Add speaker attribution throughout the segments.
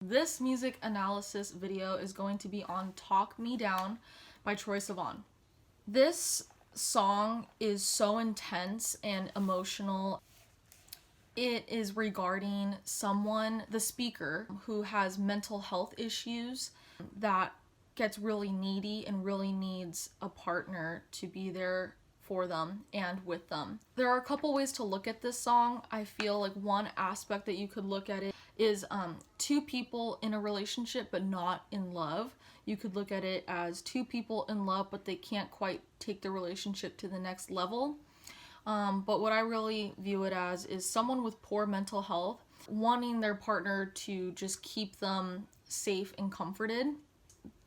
Speaker 1: This music analysis video is going to be on Talk Me Down by Troye Sivan. This song is so intense and emotional. It is regarding someone, the speaker, who has mental health issues that gets really needy and really needs a partner to be there for them and with them. There are a couple ways to look at this song. I feel like one aspect that you could look at it is two people in a relationship but not in love. You could look at it as two people in love but they can't quite take the relationship to the next level. But what I really view it as is someone with poor mental health wanting their partner to just keep them safe and comforted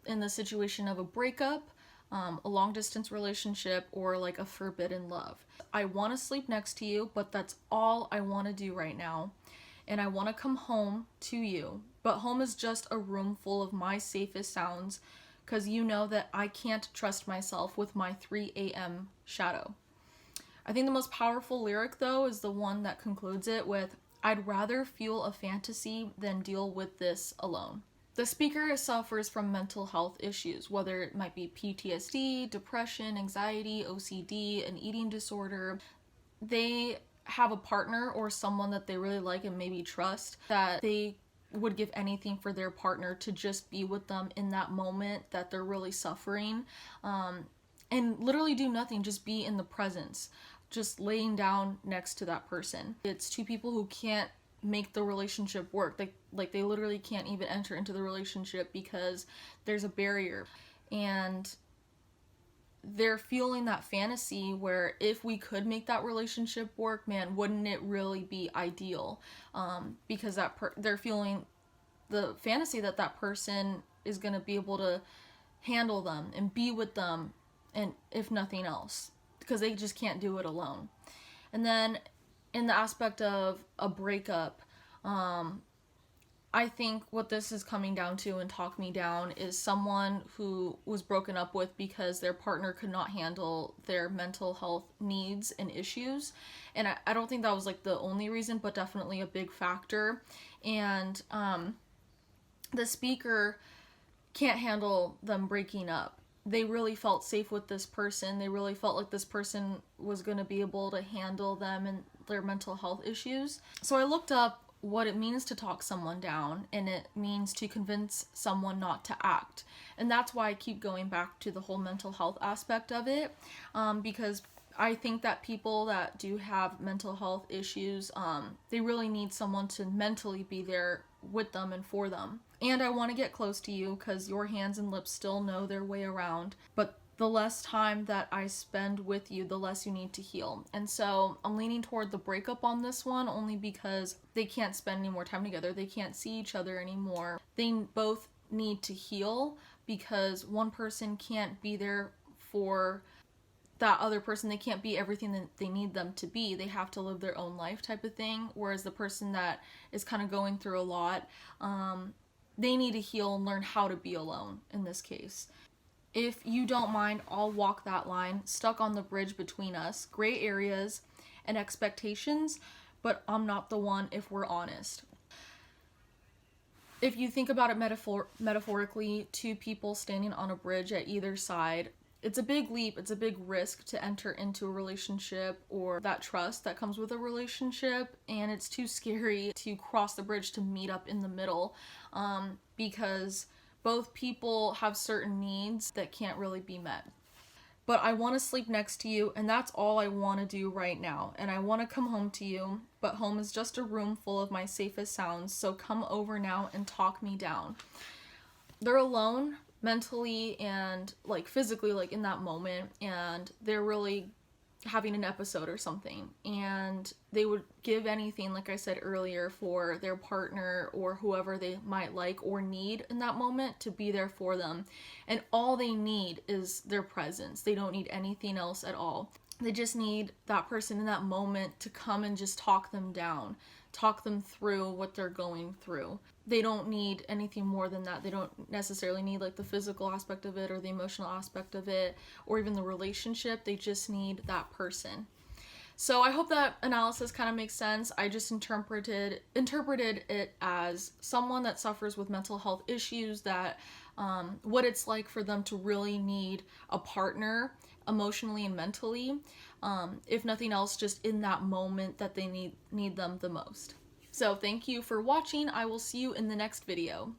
Speaker 1: in the situation of a breakup, a long distance relationship, or like a forbidden love. I want to sleep next to you, but that's all I want to do right now. And I want to come home to you. But home is just a room full of my safest sounds, because you know that I can't trust myself with my 3 a.m. shadow. I think the most powerful lyric, though, is the one that concludes it with, "I'd rather fuel a fantasy than deal with this alone." The speaker suffers from mental health issues, whether it might be PTSD, depression, anxiety, OCD, an eating disorder. They have a partner or someone that they really like and maybe trust, that they would give anything for their partner to just be with them in that moment that they're really suffering, and literally do nothing, just be in the presence, just laying down next to that person. It's two people who can't make the relationship work. They literally can't even enter into the relationship because there's a barrier. And they're feeling that fantasy where if we could make that relationship work, man, wouldn't it really be ideal? Because they're feeling the fantasy that that person is going to be able to handle them and be with them, and if nothing else, because they just can't do it alone. And then in the aspect of a breakup, I think what this is coming down to in Talk Me Down is someone who was broken up with because their partner could not handle their mental health needs and issues. And I don't think that was like the only reason, but definitely a big factor. And the speaker can't handle them breaking up. They really felt safe with this person. They really felt like this person was going to be able to handle them and their mental health issues. So I looked up what it means to talk someone down, and it means to convince someone not to act. And that's why I keep going back to the whole mental health aspect of it, because I think that people that do have mental health issues, they really need someone to mentally be there with them and for them. And I want to get close to you because your hands and lips still know their way around, but the less time that I spend with you, the less you need to heal. And so I'm leaning toward the breakup on this one, only because they can't spend any more time together. They can't see each other anymore. They both need to heal because one person can't be there for that other person. They can't be everything that they need them to be. They have to live their own life type of thing. Whereas the person that is kind of going through a lot, they need to heal and learn how to be alone in this case. If you don't mind, I'll walk that line, stuck on the bridge between us, gray areas and expectations, but I'm not the one if we're honest. If you think about it metaphorically, two people standing on a bridge at either side, it's a big leap, it's a big risk to enter into a relationship or that trust that comes with a relationship, and it's too scary to cross the bridge to meet up in the middle, because both people have certain needs that can't really be met. But I want to sleep next to you, and that's all I want to do right now. And I want to come home to you, but home is just a room full of my safest sounds, so come over now and talk me down. They're alone mentally and like physically, like in that moment, and they're really having an episode or something, and they would give anything, like I said earlier, for their partner or whoever they might like or need in that moment to be there for them. And all they need is their presence. They don't need anything else at all. They just need that person in that moment to come and just talk them down, talk them through what they're going through. They don't need anything more than that. They don't necessarily need like the physical aspect of it or the emotional aspect of it or even the relationship. They just need that person. So I hope that analysis kind of makes sense. I just interpreted it as someone that suffers with mental health issues, that what it's like for them to really need a partner emotionally and mentally, if nothing else, just in that moment that they need them the most. So thank you for watching. I will see you in the next video.